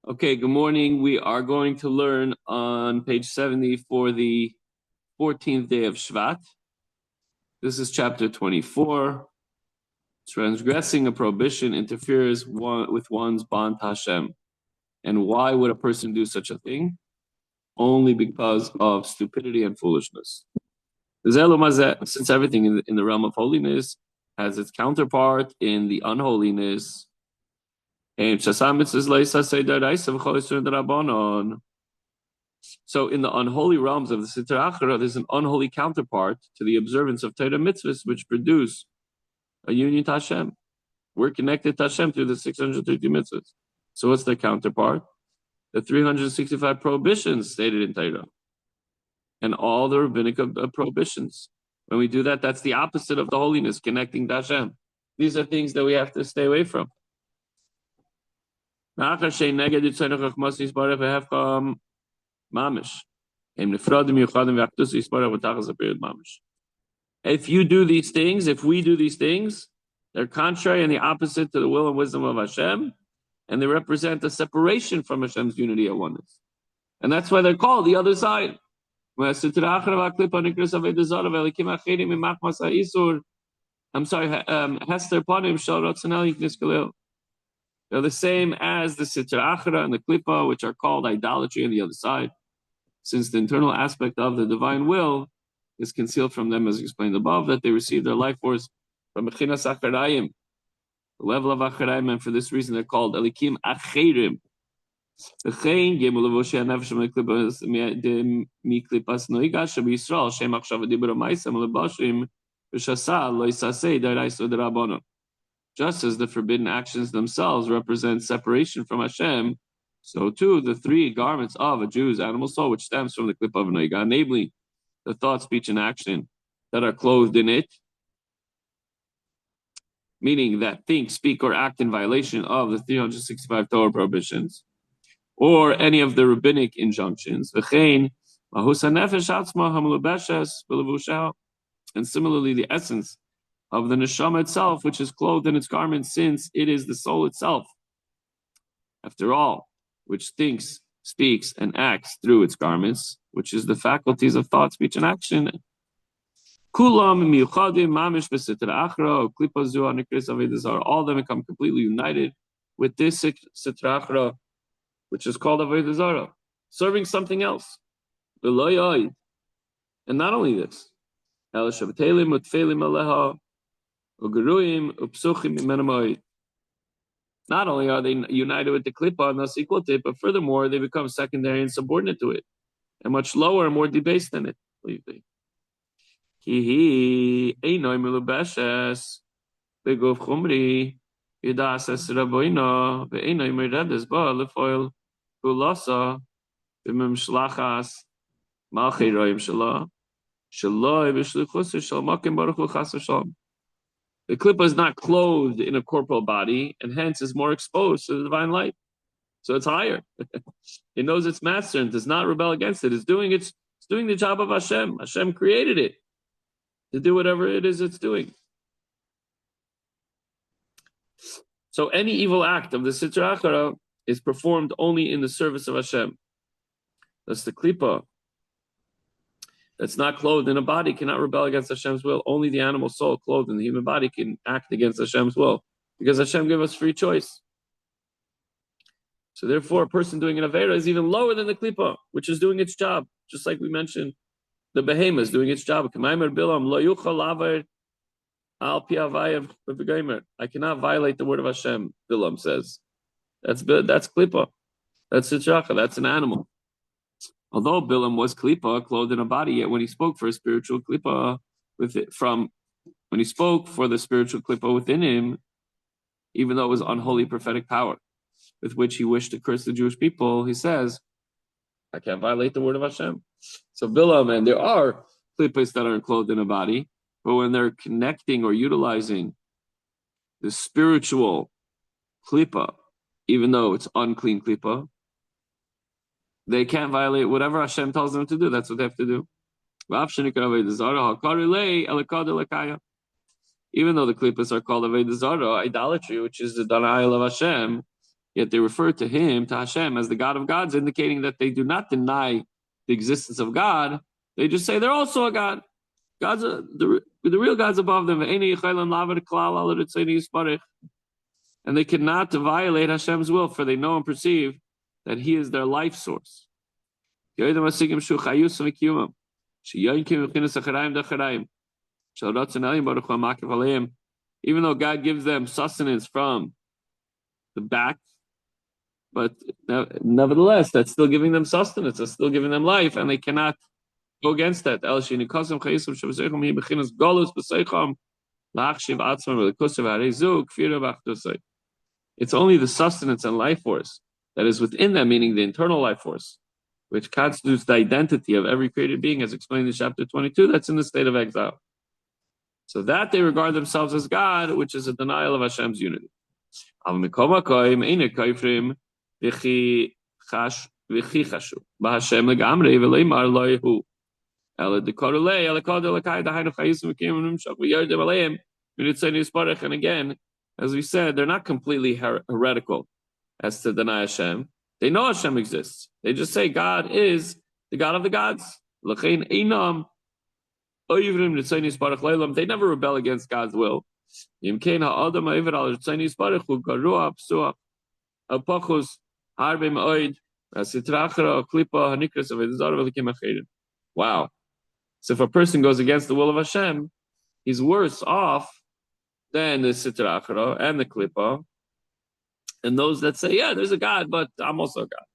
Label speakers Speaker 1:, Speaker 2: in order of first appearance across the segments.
Speaker 1: Okay, good morning. We are going to learn on page 70 for the 14th day of Shevat. This is chapter 24. Transgressing a prohibition interferes with one's bond to Hashem. And why would a person do such a thing? Only because of stupidity and foolishness. Since everything in the realm of holiness has its counterpart in the unholiness, so in the unholy realms of the Sitra Achra, there's an unholy counterpart to the observance of Torah mitzvahs, which produce a union to Hashem. We're connected to Hashem through the 630 mitzvahs. So what's the counterpart? The 365 prohibitions stated in Torah. And all the rabbinic prohibitions. When we do that, that's the opposite of the holiness, connecting to Hashem. These are things that we have to stay away from. If you do these things, if we do these things, they're contrary and the opposite to the will and wisdom of Hashem, and they represent a separation from Hashem's unity and oneness. And that's why they're called the other side. I'm sorry, Hester Panim Shal Ratzanel Yiknis. They're the same as the Sitra Achra and the Klippa, which are called idolatry on the other side, since the internal aspect of the divine will is concealed from them, as explained above, that they receive their life force from Mechinas Acharayim, the level of Acharayim, and for this reason they're called Elikim Acherim. Just as the forbidden actions themselves represent separation from Hashem, so too the three garments of a Jew's animal soul, which stems from the clip of Noiga, namely the thought, speech, and action that are clothed in it, meaning that think, speak, or act in violation of the 365 Torah prohibitions, or any of the rabbinic injunctions, and similarly the essence of the neshama itself, which is clothed in its garments, since it is the soul itself, after all, which thinks, speaks, and acts through its garments, which is the faculties of thought, speech, and action. All of them become completely united with this Sitra Achra, which is called Avodah Zarah, serving something else. And not only this, not only are they united with the Klippa and thus equal to it, but furthermore, they become secondary and subordinate to it, and much lower and more debased than it. The klippa is not clothed in a corporal body, and hence is more exposed to the divine light. So it's higher. It knows its master and does not rebel against it. It's doing the job of Hashem. Hashem created it to do whatever it is it's doing. So any evil act of the Sitra Achara is performed only in the service of Hashem. Thus the klippa that's not clothed in a body cannot rebel against Hashem's will. Only the animal soul clothed in the human body can act against Hashem's will, because Hashem gave us free choice. So therefore, a person doing an Avera is even lower than the Klippa, which is doing its job. Just like we mentioned, the Behemoth is doing its job. I cannot violate the word of Hashem, Bilam says. That's Klippa. That's Sitracha. That's an animal. Although Bilam was Klippa, clothed in a body, yet when he spoke for a spiritual Klippa when he spoke for the spiritual Klippa within him, even though it was unholy prophetic power with which he wished to curse the Jewish people, he says, I can't violate the word of Hashem. So Bilam, and there are Klippas that are clothed in a body, but when they're connecting or utilizing the spiritual Klippa, even though it's unclean Klippa, they can't violate whatever Hashem tells them to do. That's what they have to do. Even though the klippas are called Avodah Zarah, idolatry, which is the denial of Hashem, yet they refer to him, to Hashem, as the God of gods, indicating that they do not deny the existence of God. They just say they're also a God. The real God's above them. And they cannot violate Hashem's will, for they know and perceive that He is their life source. Even though God gives them sustenance from the back, but nevertheless, that's still giving them sustenance, that's still giving them life, and they cannot go against that. It's only the sustenance and life force that is within them, meaning the internal life force, which constitutes the identity of every created being, as explained in chapter 22, that's in the state of exile. So that they regard themselves as God, which is a denial of Hashem's unity. And again, as we said, they're not completely heretical as to deny Hashem. They know Hashem exists. They just say God is the God of the gods. They never rebel against God's will. Wow. So if a person goes against the will of Hashem, he's worse off than the Sitra Achra and the Klippa, and those that say, yeah, there's a God, but I'm also a God.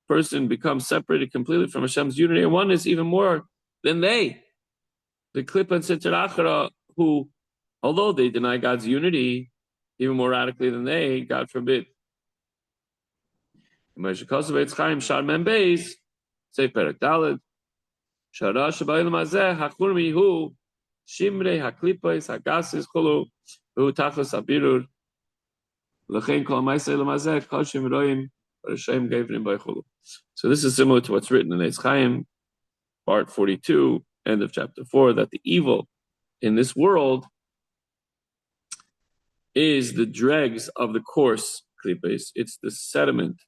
Speaker 1: Person becomes separated completely from Hashem's unity, and one is even more than they. The Klippa and Sitra Achra, who, although they deny God's unity even more radically than they, God forbid. Say Perak Daled. Shara Shabayim Mazeh Hachur Mihu Shimrei Haklipais Hagasis Chulu Hu Tachlis Abirur Lechein Kol Maisei Lamazeh Kashim Roim Hashem Gavrim Baichulu. So this is similar to what's written in Eitz Chaim, part 42, end of chapter 4, that the evil in this world is the dregs of the coarse klipos. It's the sediment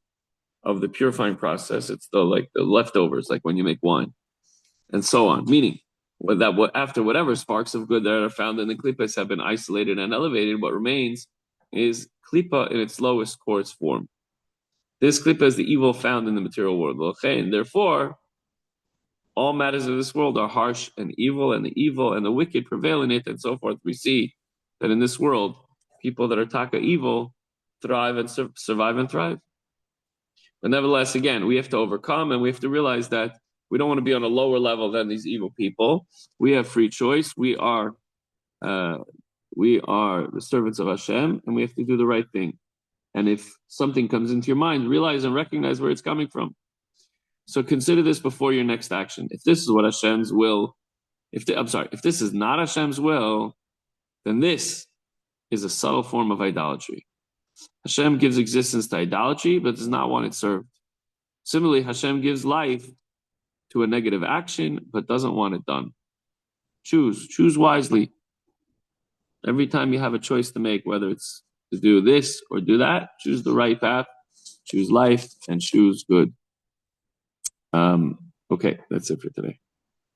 Speaker 1: of the purifying process. It's the leftovers, like when you make wine, and so on. Meaning, after whatever sparks of good that are found in the klipos have been isolated and elevated, what remains is klipa in its lowest coarse form. This klipa is the evil found in the material world. And therefore, all matters of this world are harsh and evil and the wicked prevail in it, and so forth. We see that in this world, people that are taka evil thrive and survive and thrive. But nevertheless, again, we have to overcome, and we have to realize that we don't want to be on a lower level than these evil people. We have free choice. We are the servants of Hashem, and we have to do the right thing. And if something comes into your mind, realize and recognize where it's coming from. So consider this before your next action. If this is what Hashem's will, if this is not Hashem's will, then this is a subtle form of idolatry. Hashem gives existence to idolatry, but does not want it served. Similarly, Hashem gives life to a negative action, but doesn't want it done. Choose wisely. Every time you have a choice to make, whether it's to do this or do that, choose the right path, choose life, and choose good. Okay, that's it for today.